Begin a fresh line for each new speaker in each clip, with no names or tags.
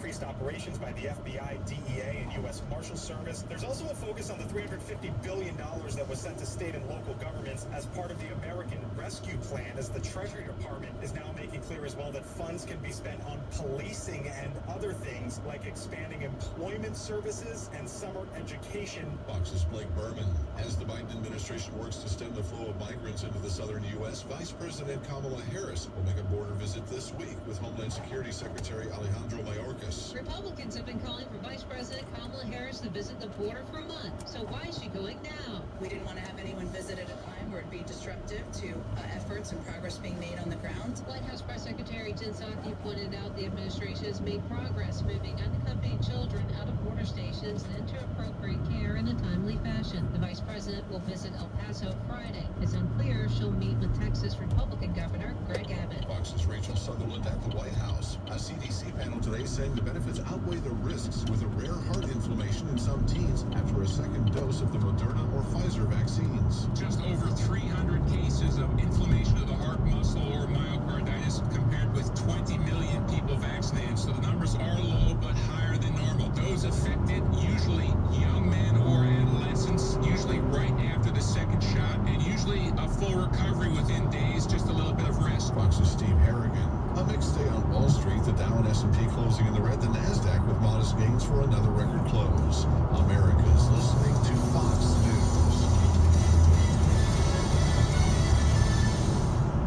increased operations by the FBI, DEA, and U.S. Marshal Service. There's also a focus on the $350 billion that was sent to state and local governments as part of the American Rescue Plan, as the Treasury Department is now making clear as well that funds can be spent on policing and other things like expanding employment services and summer education.
Fox's Blake Berman. As the Biden administration works to stem the flow of migrants into the southern U.S., Vice President Kamala Harris will make a border visit this week with Homeland Security Secretary Alejandro Mayorkas.
Republicans have been calling for Vice President Kamala Harris to visit the border for a month. So why is she going now?
We didn't want to have anyone visit at a time where it'd be disruptive to efforts and progress being made on the ground.
White House Press Secretary Jen Psaki pointed out the administration has made progress moving unaccompanied children out of border stations and into appropriate care in a timely fashion. The Vice President will visit El Paso Friday. It's unclear if she'll meet with Texas Republican Governor Greg Abbott.
Fox's Rachel Sutherland at the White House. A CDC panel today saying the benefits outweigh the risks with a rare heart inflammation in some teens after a second dose of the Moderna or Pfizer vaccines.
Just over 300 cases of inflammation of the heart muscle or myocarditis compared with 20 million people vaccinated. So the numbers are low but higher than normal. Those affected, usually young men or adolescents, usually right after the second shot, and usually a full recovery within days, just a little bit of risk.
Fox's Steve Harrigan. A mixed day on Wall Street, the Dow and S&P closing in the red, the NASDAQ with modest gains for another record close. America's listening to Fox News.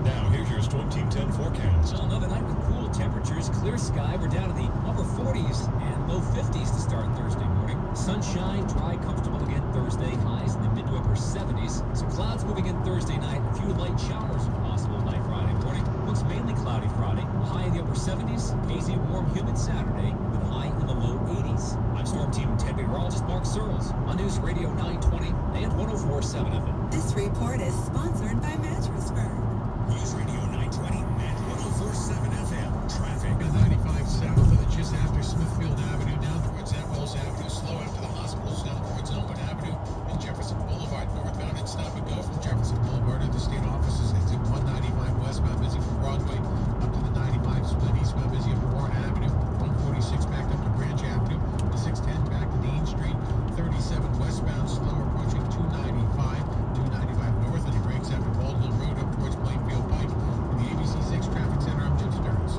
Now, here's your Storm Team 10 forecast.
So another night with cool temperatures, clear sky. We're down to the upper 40s and low 50s to start Thursday morning. Sunshine, dry, comfortable again Thursday. Highs in the mid to upper 70s. Some clouds moving in Thursday night. A few light showers possible by Friday morning. Looks mainly cloudy Friday. High in the upper 70s. Hazy, warm, humid Saturday with a high in the low 80s. I'm Storm Team 10 meteorologist Mark Searles on News Radio 920 and 104.7 FM.
This report is sponsored by Mattress Firm.
News Radio 920 and 104.7 FM. Traffic.
95 south of just after Smithfield Avenue down towards Atwells Avenue. Slow after the hospitals down towards Elmwood Avenue and Jefferson Boulevard. Northbound and stop and go from Jefferson Boulevard to the state offices. Exit 195 westbound busy from Broadway up to the 95 split eastbound busy up to Warren Avenue. 146 backed up to Branch Avenue. The 610 back to Dean Street. 37 westbound slow approaching 295. 295 north and he breaks after Bald Hill Road up towards Plainfield Pike. In the ABC 6 traffic center, I'm Jim Stearns.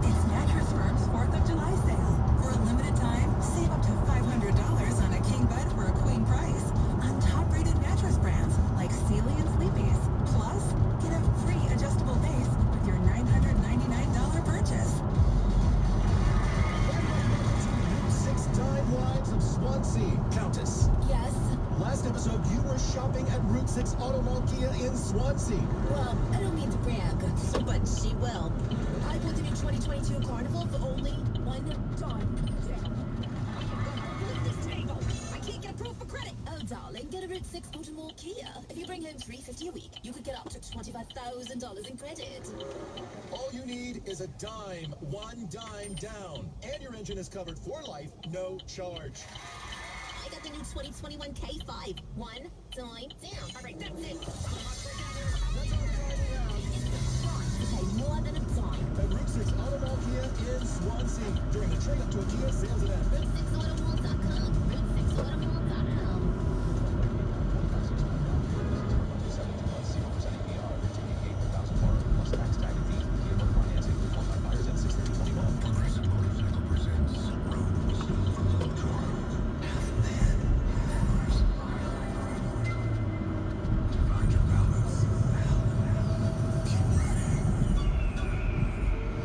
It's Mattress Firm's 4th of July sale. For a limited time, save up to $500 on a king bed for a queen price on top-rated mattress brands like Sealy and Sleepy's. Plus, get a free adjustable base with your $999 purchase.
6 timelines of Swansea. Countess.
Yes.
Last episode, you were shopping at Route 6 Auto Mall Kia in Swansea.
Well, I don't mean to brag, but she will. I bought the new 2022 Carnival for only $1. I can't get approved for credit. Oh, darling, get a Route 6 Auto Mall Kia. If you bring home $350 a week, you could get up to $25,000 in credit.
All you need is a dime, one dime down. And your engine is covered for life, no charge.
I got the new 2021 K5. One dime down. All right, that's it.
That's all the time we have.
You pay more than a dime.
At Route 6 Auto Mall Kia in Swansea during the trade up to a Kia sales event.
Route6automall.com. Route6automall.com.
Progressive Motorcycle presents Rhode. Find your balance. Keep riding.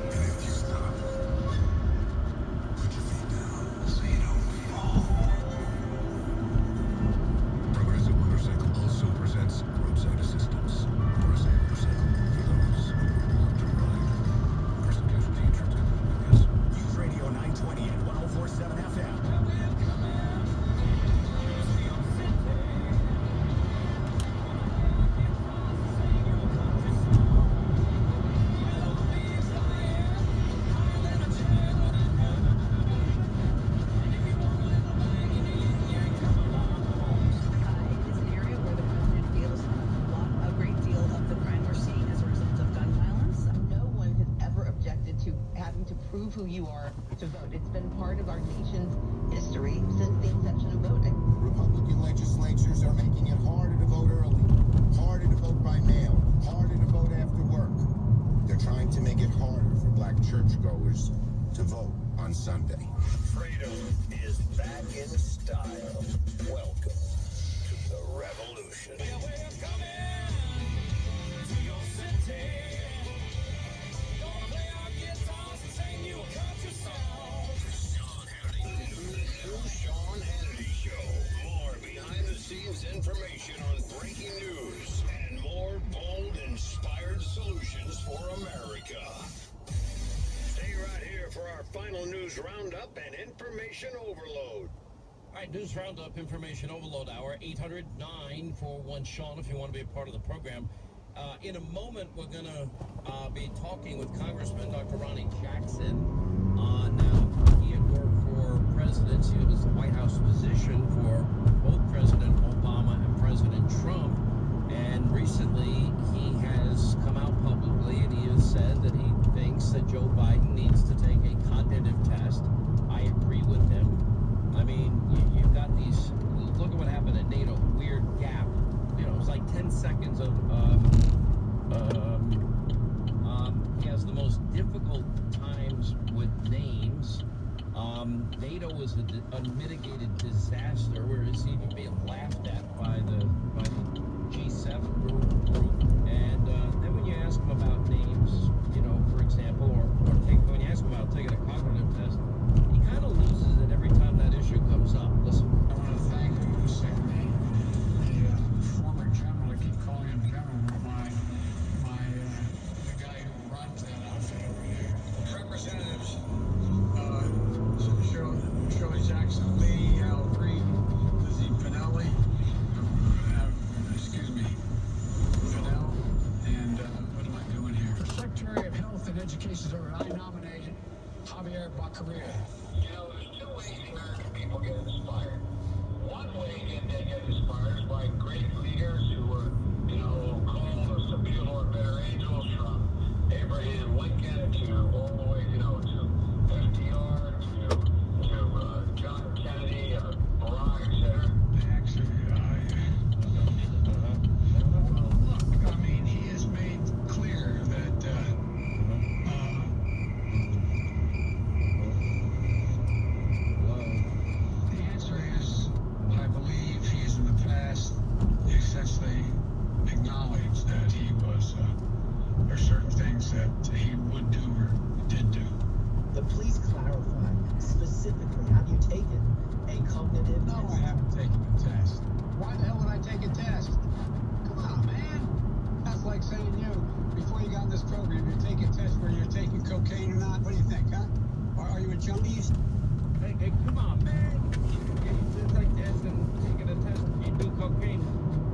And if you stop,
prove who you are to vote. It's been part of our nation's history since the inception of voting.
Republican legislatures are making it harder to vote early, harder to vote by mail, harder to vote after work. They're trying to make it harder for black churchgoers to vote on Sunday.
Freedom is back in style. Welcome to the revolution. We're coming to your city. Gonna play our guitars and sing you a country song. Sean Hannity. The Sean Hannity Show. More behind-the-scenes information on breaking news and more bold, inspired solutions for America. Stay right here for our final news roundup and information overload.
All right, news roundup, information overload hour, 800-941-SEAN if you want to be a part of the program. In a moment, we're going to be talking with Congressman Dr. Ronnie Jackson. Now, he had worked for presidents. He was the White House physician for both President Obama and President Trump. And recently, he has come out publicly and he has said that he thinks that Joe Biden needs to take a cognitive test. I agree with him. I mean, you've got these, look at what happened at NATO, weird gap. You know, it was like 10 seconds of, he has the most difficult times with names. NATO is an unmitigated disaster, where it's even being laughed at by the G7 group. And then when you ask him about names, you know, for example, when you ask him about taking a cognitive test, he kind of loses it every time that issue comes up. Listen.
I want to thank the former general, I keep calling him general, the guy who runs that outfit over there. Representatives Shirley Jackson, Lee, Al Green, Lizzie Pinelli, Fidel, and what am I doing here? For Secretary of Health and Education, I nominated Javier Baccaria.
You know, there's two ways American people get inspired. One way they get inspired is by great leaders who were, you know, called us, some people are better angels, from Abraham Lincoln to all the way, you know, to FDR, to John Kennedy, Barack, etc.
Actually, well, look, I mean, he has made clear that the answer is, I believe he's in the past essentially acknowledged that he was, there are certain things that he would do or did do.
But please clarify specifically, have you taken a cognitive test?
No, I haven't taken a test. Why the hell would I take a test? Come on, man. That's like saying before you got in this program, you take a test where you're taking cocaine or not. What do you think, huh? Are you a junkie?
Hey, come on, man. It's like taking a test if you do cocaine.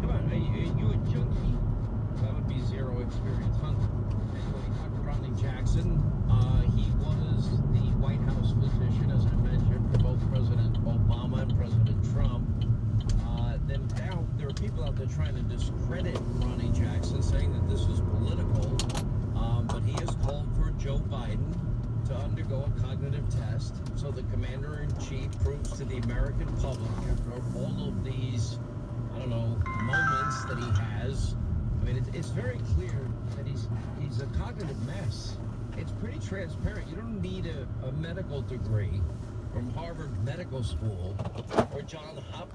Come on, are you a junkie? That would be zero experience, huh? Anyway, Dr. Ronnie Jackson, he was the White House physician, as I mentioned, for both President Obama and President Trump. Then now there are people out there trying to discredit Ronnie Jackson, saying that this is political. But he has called for Joe Biden to undergo a cognitive test so the commander-in-chief proves to the American public, after all of these, I don't know, moments that he has. I mean, it's very clear that he's a cognitive mess. It's pretty transparent. You don't need a medical degree from Harvard Medical School or Johns Hopkins.